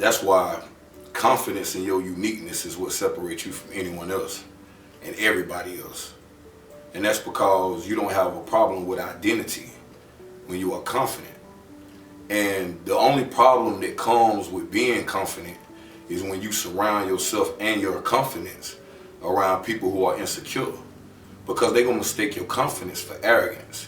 That's why confidence in your uniqueness is what separates you from anyone else and everybody else. And that's because you don't have a problem with identity when you are confident. And the only problem that comes with being confident is when you surround yourself and your confidence around people who are insecure, because they're going to mistake your confidence for arrogance.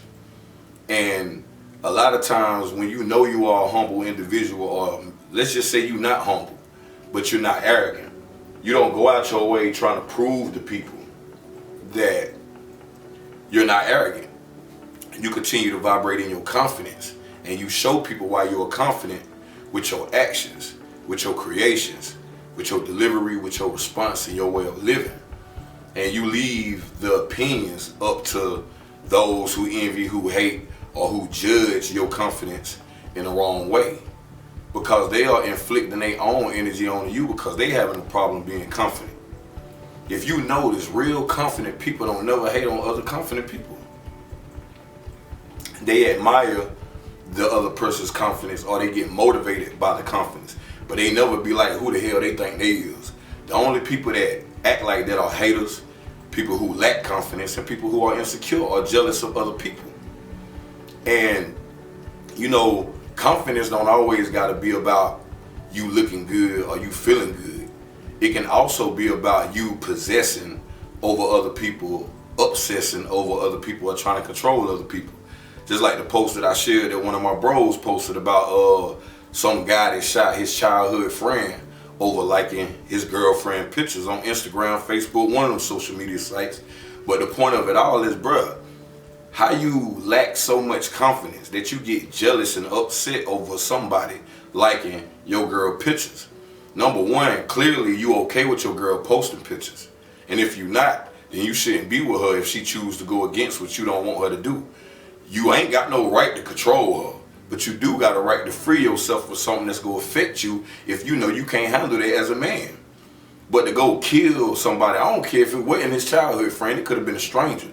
And a lot of times when you know you are a humble individual, or let's just say you're not humble, but you're not arrogant, you don't go out your way trying to prove to people that you're not arrogant. You continue to vibrate in your confidence, and you show people why you are confident with your actions, with your creations, with your delivery, with your response, and your way of living. And you leave the opinions up to those who envy, who hate, or who judge your confidence in the wrong way, because they are inflicting their own energy on you because they having a problem being confident. If you notice, real confident people don't never hate on other confident people. They admire the other person's confidence, or they get motivated by the confidence, but they never be like who the hell they think they is. The only people that act like that are haters, people who lack confidence, and people who are insecure or jealous of other people. And you know, confidence don't always got to be about you looking good or you feeling good. It can also be about you possessing over other people, obsessing over other people, or trying to control other people. Just like the post that I shared that one of my bros posted about some guy that shot his childhood friend over liking his girlfriend pictures on Instagram, Facebook, one of them social media sites. But the point of it all is, bruh, how you lack so much confidence that you get jealous and upset over somebody liking your girl pictures. Number one, clearly you okay with your girl posting pictures. And if you're not, then you shouldn't be with her if she chooses to go against what you don't want her to do. You ain't got no right to control her, but you do got a right to free yourself for something that's going to affect you if you know you can't handle that as a man. But to go kill somebody, I don't care if it wasn't his childhood friend, it could have been a stranger.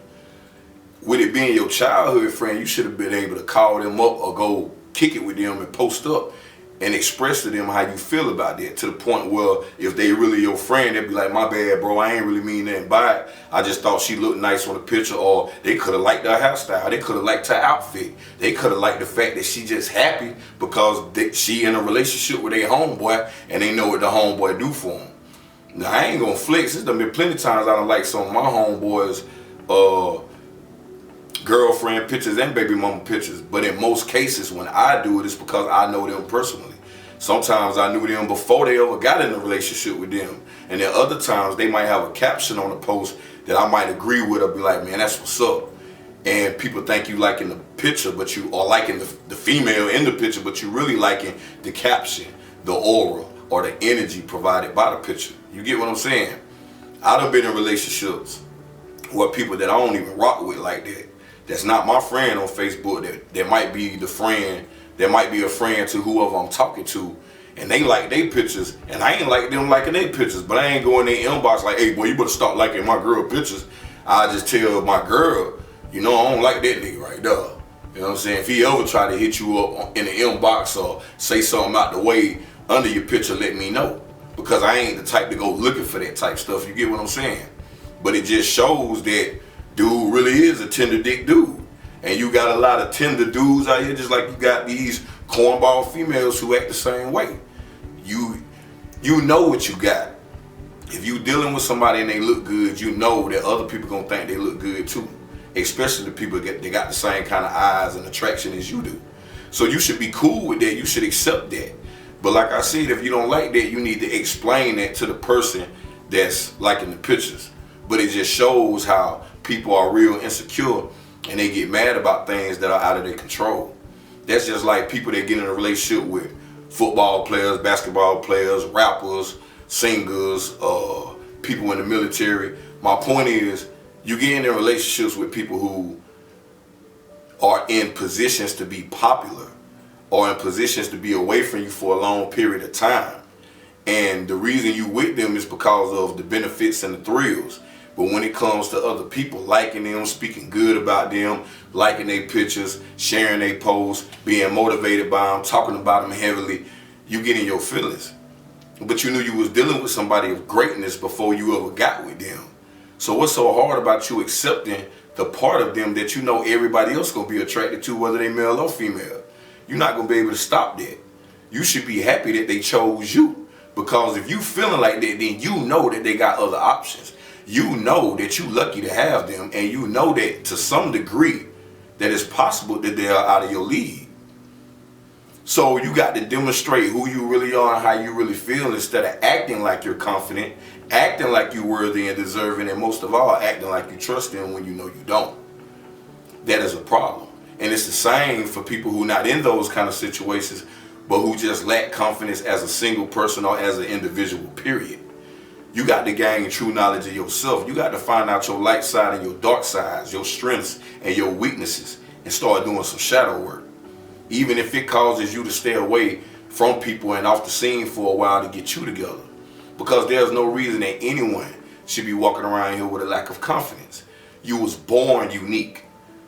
With it being your childhood friend, you should have been able to call them up or go kick it with them and post up and express to them how you feel about that, to the point where if they really your friend, they'd be like, my bad, bro, I ain't really mean nothing by it. I just thought she looked nice on the picture. Or they could have liked her hairstyle. They could have liked her outfit. They could have liked the fact that she just happy because she in a relationship with their homeboy and they know what the homeboy do for them. Now, I ain't gonna flex. There's been plenty of times I don't like some of my homeboys' girlfriend pictures and baby mama pictures, but in most cases when I do it, it's because I know them personally. Sometimes I knew them before they ever got in a relationship with them, and then other times they might have a caption on the post that I might agree with or be like, man, that's what's up. And people think you liking the picture, but you are liking the female in the picture, but you really liking the caption, the aura, or the energy provided by the picture. You get what I'm saying? I done been in relationships where people that I don't even rock with like that, that's not my friend on Facebook, that might be the friend, that might be a friend to whoever I'm talking to, and they like their pictures, and I ain't like them liking their pictures, but I ain't going in their inbox like, hey boy, you better stop liking my girl pictures. I just tell my girl, you know, I don't like that nigga right there. You know what I'm saying? If he ever try to hit you up in the inbox or say something out the way under your picture, let me know, because I ain't the type to go looking for that type stuff. You get what I'm saying? But it just shows that dude really is a tender dick dude. And you got a lot of tender dudes out here, just like you got these cornball females who act the same way. You know what you got. If you dealing with somebody and they look good, you know that other people gonna think they look good too. Especially the people that got the same kind of eyes and attraction as you do. So you should be cool with that. You should accept that. But like I said, if you don't like that, you need to explain that to the person that's liking the pictures. But it just shows how people are real insecure and they get mad about things that are out of their control. That's just like people that get in a relationship with football players, basketball players, rappers, singers, people in the military. My point is, you get in relationships with people who are in positions to be popular or in positions to be away from you for a long period of time. And the reason you with them is because of the benefits and the thrills. But when it comes to other people liking them, speaking good about them, liking their pictures, sharing their posts, being motivated by them, talking about them heavily, you get in your feelings. but you knew you was dealing with somebody of greatness before you ever got with them. So what's so hard about you accepting the part of them that you know everybody else gonna be attracted to, whether they male or female? You're not gonna be able to stop that. You should be happy that they chose you, because if you feeling like that, then you know that they got other options. You know that you lucky to have them, and you know that to some degree that it's possible that they are out of your league. So you got to demonstrate who you really are and how you really feel, instead of acting like you're confident, acting like you're worthy and deserving, and most of all, acting like you trust them when you know you don't. That is a problem. And it's the same for people who are not in those kind of situations, but who just lack confidence as a single person or as an individual, period. You got to gain true knowledge of yourself. You got to find out your light side and your dark sides, your strengths and your weaknesses, and start doing some shadow work. Even if it causes you to stay away from people and off the scene for a while to get you together. Because there's no reason that anyone should be walking around here with a lack of confidence. You was born unique.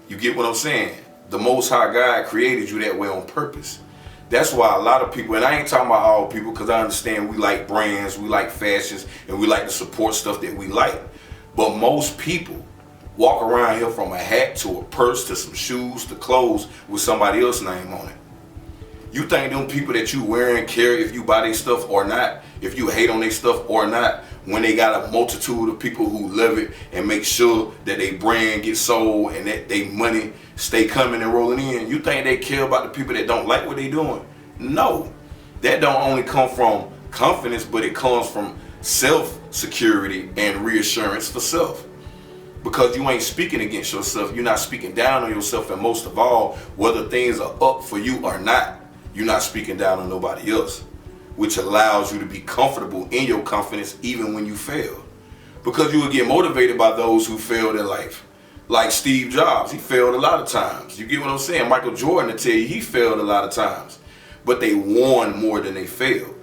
You get what I'm saying? The Most High God created you that way on purpose. That's why a lot of people, and I ain't talking about all people, because I understand we like brands, we like fashions, and we like to support stuff that we like. But most people walk around here from a hat to a purse to some shoes to clothes with somebody else's name on it. You think them people that you wearing care if you buy their stuff or not, if you hate on their stuff or not, when they got a multitude of people who love it and make sure that their brand gets sold and that their money stay coming and rolling in? You think they care about the people that don't like what they doing? No. That don't only come from confidence, but it comes from self-security and reassurance for self. Because you ain't speaking against yourself, you're not speaking down on yourself, and most of all, whether things are up for you or not, you're not speaking down on nobody else, which allows you to be comfortable in your confidence even when you fail. Because you will get motivated by those who failed in life. Like Steve Jobs, he failed a lot of times. You get what I'm saying? Michael Jordan will tell you he failed a lot of times, but they won more than they failed.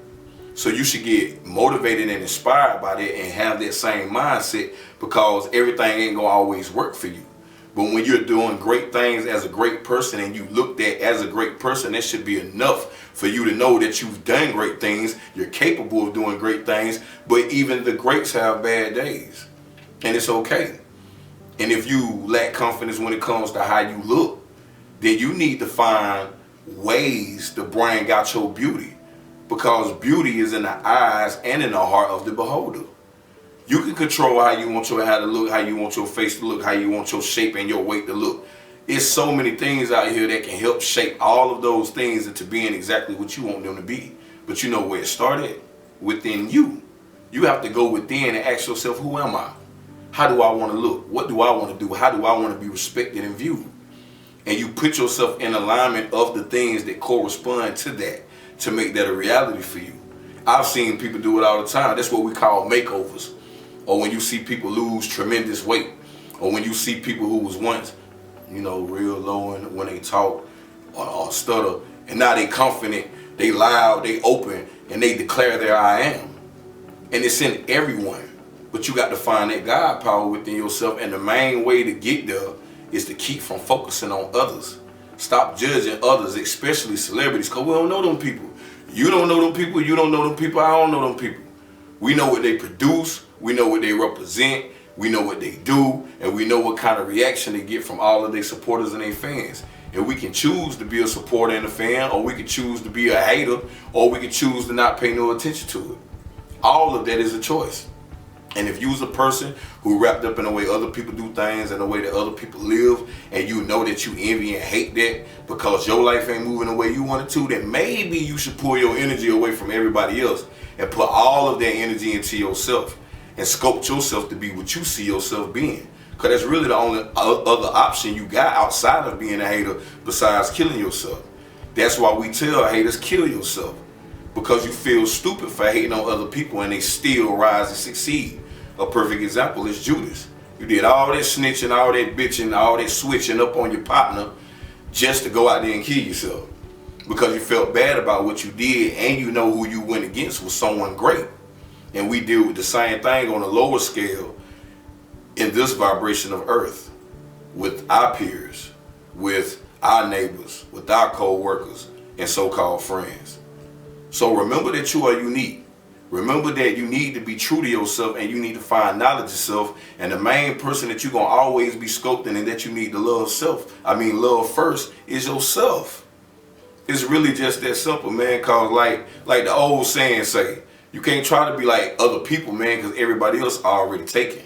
So you should get motivated and inspired by that and have that same mindset, because everything ain't gonna always work for you. But when you're doing great things as a great person and you looked at as a great person, that should be enough for you to know that you've done great things, you're capable of doing great things, but even the greats have bad days. And it's okay. And if you lack confidence when it comes to how you look, then you need to find ways to bring out your beauty. Because beauty is in the eyes and in the heart of the beholder. You can control how you want your hair to look, how you want your face to look, how you want your shape and your weight to look. It's so many things out here that can help shape all of those things into being exactly what you want them to be. But you know where it started? Within you. You have to go within and ask yourself, who am I? How do I want to look? What do I want to do? How do I want to be respected and viewed? And you put yourself in alignment of the things that correspond to that, to make that a reality for you. I've seen people do it all the time. That's what we call makeovers. Or when you see people lose tremendous weight. Or when you see people who was once, real low when they talk or stutter, and now they confident, they loud, they open, and they declare their I am. And it's in everyone. But you got to find that God power within yourself, and the main way to get there is to keep from focusing on others. Stop judging others, especially celebrities, because we don't know them people. You don't know them people, you don't know them people, I don't know them people. We know what they produce, we know what they represent, we know what they do, and we know what kind of reaction they get from all of their supporters and their fans. And we can choose to be a supporter and a fan, or we can choose to be a hater, or we can choose to not pay no attention to it. All of that is a choice. And if you's a person who wrapped up in the way other people do things and the way that other people live, and you know that you envy and hate that because your life ain't moving the way you want it to, then maybe you should pull your energy away from everybody else and put all of that energy into yourself and sculpt yourself to be what you see yourself being. Because that's really the only other option you got outside of being a hater besides killing yourself. That's why we tell haters, kill yourself. Because you feel stupid for hating on other people and they still rise and succeed. A perfect example is Judas. You did all that snitching, all that bitching, all that switching up on your partner just to go out there and kill yourself. Because you felt bad about what you did, and you know who you went against was someone great. And we deal with the same thing on a lower scale in this vibration of earth, with our peers, with our neighbors, with our co-workers, and so-called friends. So remember that you are unique. Remember that you need to be true to yourself and you need to find knowledge of yourself. And the main person that you're going to always be sculpting and that you need to love first is yourself. It's really just that simple, man. Cause like the old saying say, you can't try to be like other people, man, because everybody else already taken.